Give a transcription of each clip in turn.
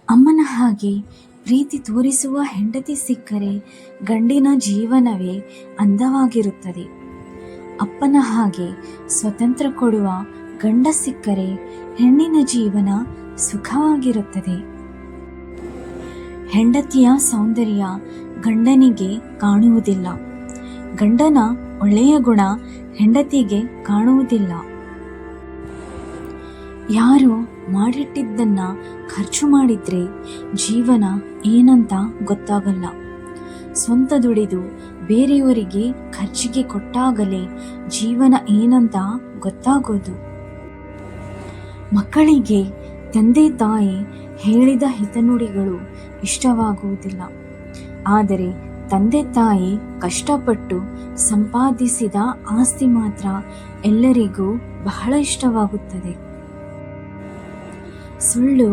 ಅಮ್ಮನ ಹಾಗೆ ಪ್ರೀತಿ ತೋರಿಸುವ ಹೆಂಡತಿ ಸಿಕ್ಕರೆ ಗಂಡಿನ ಜೀವನವೇ ಅಂದವಾಗಿರುತ್ತದೆ. ಅಪ್ಪನ ಹಾಗೆ ಸ್ವತಂತ್ರ ಕೊಡುವ ಗಂಡ ಸಿಕ್ಕರೆ ಹೆಣ್ಣಿನ ಜೀವನ ಸುಖವಾಗಿರುತ್ತದೆ. ಹೆಂಡತಿಯ ಸೌಂದರ್ಯ ಗಂಡನಿಗೆ ಕಾಣುವುದಿಲ್ಲ, ಗಂಡನ ಒಳ್ಳೆಯ ಗುಣ ಹೆಂಡತಿಗೆ ಕಾಣುವುದಿಲ್ಲ. ಯಾರು ಮಾಡಿಟ್ಟಿದ್ದನ್ನ ಖರ್ಚು ಮಾಡಿದ್ರೆ ಜೀವನ ಏನಂತ ಗೊತ್ತಾಗಲ್ಲ. ಸ್ವಂತ ದುಡಿದು ಬೇರೆಯವರಿಗೆ ಖರ್ಚಿಗೆ ಕೊಟ್ಟಾಗಲೇ ಜೀವನ ಏನಂತ ಗೊತ್ತಾಗೋದು. ಮಕ್ಕಳಿಗೆ ತಂದೆ ತಾಯಿ ಹೇಳಿದ ಹಿತನುಡಿಗಳು ಇಷ್ಟವಾಗುವುದಿಲ್ಲ, ಆದರೆ ತಂದೆ ತಾಯಿ ಕಷ್ಟಪಟ್ಟು ಸಂಪಾದಿಸಿದ ಆಸ್ತಿ ಮಾತ್ರ ಎಲ್ಲರಿಗೂ ಬಹಳ ಇಷ್ಟವಾಗುತ್ತದೆ. ಸುಳ್ಳು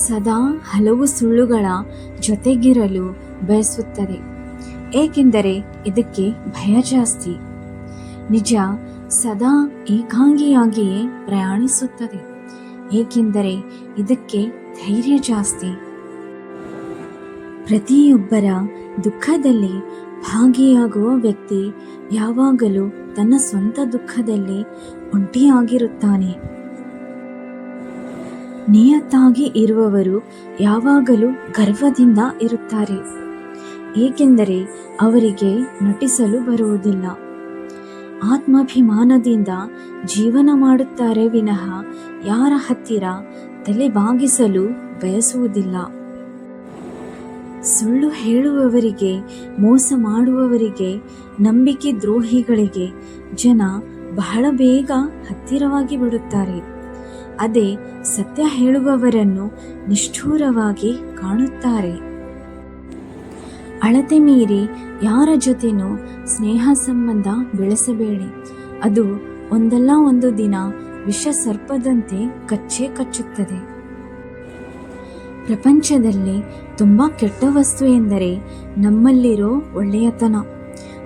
ಸದಾ ಹಲವು ಸುಳ್ಳುಗಳ ಜೊತೆಗಿರಲು ಬಯಸುತ್ತದೆ, ಏಕೆಂದರೆ ಇದಕ್ಕೆ ಭಯ ಜಾಸ್ತಿ. ನಿಜ ಸದಾ ಏಕಾಂಗಿಯಾಗಿಯೇ ಪ್ರಯಾಣಿಸುತ್ತದೆ, ಏಕೆಂದರೆ ಇದಕ್ಕೆ ಧೈರ್ಯ ಜಾಸ್ತಿ. ಪ್ರತಿಯೊಬ್ಬರ ದುಃಖದಲ್ಲಿ ಭಾಗಿಯಾಗುವ ವ್ಯಕ್ತಿ ಯಾವಾಗಲೂ ತನ್ನ ಸ್ವಂತ ದುಃಖದಲ್ಲಿ ಒಂಟಿಯಾಗಿರುತ್ತಾನೆ. ನಿಯತ್ತಾಗಿ ಇರುವವರು ಯಾವಾಗಲೂ ಗರ್ವದಿಂದ ಇರುತ್ತಾರೆ, ಏಕೆಂದರೆ ಅವರಿಗೆ ನಟಿಸಲು ಬರುವುದಿಲ್ಲ. ಆತ್ಮಾಭಿಮಾನದಿಂದ ಜೀವನ ಮಾಡುತ್ತಾರೆ ವಿನಃ ಯಾರ ಹತ್ತಿರ ತಲೆ ಬಾಗಿಸಲು ಬಯಸುವುದಿಲ್ಲ. ಸುಳ್ಳು ಹೇಳುವವರಿಗೆ, ಮೋಸ ಮಾಡುವವರಿಗೆ, ನಂಬಿಕೆ ದ್ರೋಹಿಗಳಿಗೆ ಜನ ಬಹಳ ಬೇಗ ಹತ್ತಿರವಾಗಿ ಬಿಡುತ್ತಾರೆ. ಅದೇ ಸತ್ಯ ಹೇಳುವವರನ್ನು ನಿಷ್ಠೂರವಾಗಿ ಕಾಣುತ್ತಾರೆ. ಅಳತೆ ಮೀರಿ ಯಾರ ಜೊತೆನೂ ಸ್ನೇಹ ಸಂಬಂಧ ಬೆಳೆಸಬೇಡಿ, ಅದು ಒಂದಲ್ಲ ಒಂದು ದಿನ ವಿಷ ಸರ್ಪದಂತೆ ಕಚ್ಚೇ ಕಚ್ಚುತ್ತದೆ. ಪ್ರಪಂಚದಲ್ಲಿ ತುಂಬ ಕೆಟ್ಟ ವಸ್ತು ಎಂದರೆ ನಮ್ಮಲ್ಲಿರೋ ಒಳ್ಳೆಯತನ,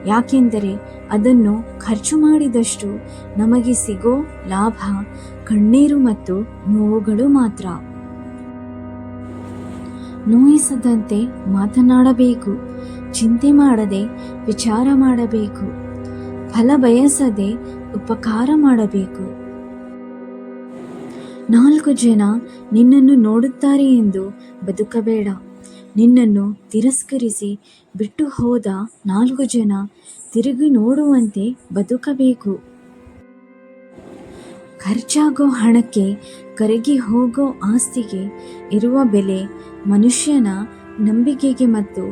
ಯಾಕೆಂದರೆ ಅದನ್ನು ಖರ್ಚು ಮಾಡಿದಷ್ಟು ನಮಗೆ ಸಿಗೋ ಲಾಭ ಕಣ್ಣೀರು ಮತ್ತು ನೋವುಗಳು ಮಾತ್ರ. ನೋಯಿಸದಂತೆ ಮಾತನಾಡಬೇಕು, ಚಿಂತೆ ಮಾಡದೆ ವಿಚಾರ ಮಾಡಬೇಕು, ಫಲ ಬಯಸದೆ ಉಪಕಾರ ಮಾಡಬೇಕು. 4 ಜನ ನಿನ್ನನ್ನು ನೋಡುತ್ತಾರೆ ಎಂದು ಬದುಕಬೇಡ, ನಿನ್ನನ್ನು ತಿರಸ್ಕರಿಸಿ ಬಿಟ್ಟು ಹೋದ 4 ಜನ ತಿರುಗಿ ನೋಡುವಂತೆ ಬದುಕಬೇಕು. ಖರ್ಚಾಗೋ ಹಣಕ್ಕೆ, ಕರಗಿ ಹೋಗೋ ಆಸ್ತಿಗೆ ಇರುವ ಬೆಲೆ ಮನುಷ್ಯನ ನಂಬಿಕೆಗೆ ಮತ್ತು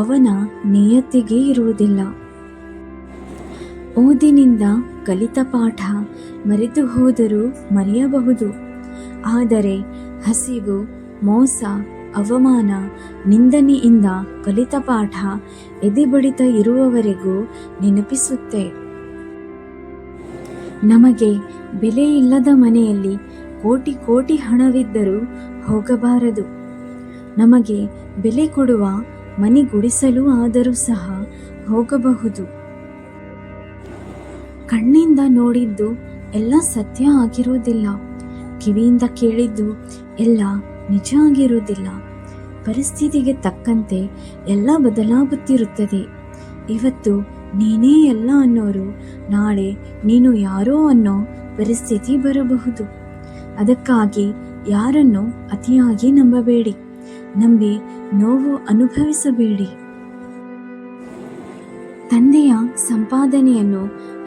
ಅವನ ನಿಯತ್ತಿಗೆ ಇರುವುದಿಲ್ಲ. ಓದಿನಿಂದ ಕಲಿತ ಪಾಠ ಮರೆತು ಹೋದರೂ ಮರೆಯಬಹುದು, ಆದರೆ ಹಸಿವು, ಮೋಸ, ಅವಮಾನ, ನಿಂದನೆಯಿಂದ ಕಲಿತ ಪಾಠ ಎದೆಬಡಿತ ಇರುವವರೆಗೂ ನೆನಪಿಸುತ್ತೆ. ನಮಗೆ ಬೆಲೆ ಇಲ್ಲದ ಮನೆಯಲ್ಲಿ ಕೋಟಿ ಕೋಟಿ ಹಣವಿದ್ದರೂ ಹೋಗಬಾರದು. ನಮಗೆ ಬೆಲೆ ಕೊಡುವ ಮನೆ ಗುಡಿಸಲು ಆದರೂ ಸಹ ಹೋಗಬಹುದು. ಕಣ್ಣಿಂದ ನೋಡಿದ್ದು ಎಲ್ಲ ಸತ್ಯ ಆಗಿರುವುದಿಲ್ಲ, ಕಿವಿಯಿಂದ ಕೇಳಿದ್ದು ಎಲ್ಲ ನಿಜ ಆಗಿರುವುದಿಲ್ಲ. ಪರಿಸ್ಥಿತಿಗೆ ತಕ್ಕಂತೆ ಎಲ್ಲ ಬದಲಾಗುತ್ತಿರುತ್ತದೆ. ಇವತ್ತು ನೀನೇ ಎಲ್ಲ ಅನ್ನೋರು ನಾಳೆ ನೀನು ಯಾರೋ ಅನ್ನೋ ಪರಿಸ್ಥಿತಿ ಬರಬಹುದು. ಅದಕ್ಕಾಗಿ ಯಾರನ್ನು ಅತಿಯಾಗಿ ನಂಬಬೇಡಿ, ನಂಬಿ ನೋವು ಅನುಭವಿಸಬೇಡಿ. ತಂದೆಯ ಸಂಪಾದನೆಯನ್ನು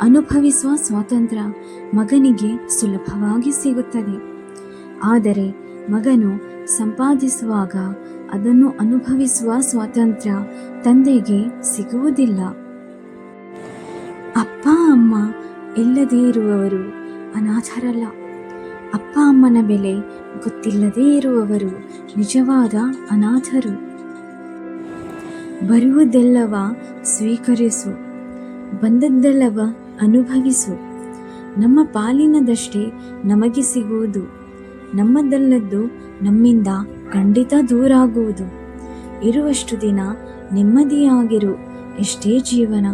ಅನುಭವಿಸುವ ಸ್ವಾತಂತ್ರ್ಯ ಮಗನಿಗೆ ಸುಲಭವಾಗಿ ಸಿಗುತ್ತದೆ, ಆದರೆ ಮಗನು ಸಂಪಾದಿಸುವಾಗ ಅದನ್ನು ಅನುಭವಿಸುವ ಸ್ವಾತಂತ್ರ್ಯ ತಂದೆಗೆ ಸಿಗುವುದಿಲ್ಲ. ಅಪ್ಪ ಅಮ್ಮ ಇಲ್ಲದೇ ಇರುವವರು ಅನಾಥರಲ್ಲ, ಅಪ್ಪ ಅಮ್ಮನ ಬೆಲೆ ಗೊತ್ತಿಲ್ಲದೇ ಇರುವವರು ನಿಜವಾದ ಅನಾಥರು. ಬರುವುದೆಲ್ಲವ ಸ್ವೀಕರಿಸು, ಬಂದದ್ದೆಲ್ಲವ ಅನುಭವಿಸು. ನಮ್ಮ ಪಾಲಿನದಷ್ಟೇ ನಮಗೆ ಸಿಗುವುದು, ನಮ್ಮದಲ್ಲದ್ದು ನಮ್ಮಿಂದ ಖಂಡಿತ ದೂರಾಗುವುದು. ಇರುವಷ್ಟು ದಿನ ನೆಮ್ಮದಿಯಾಗಿರು, ಎಷ್ಟೇ ಜೀವನ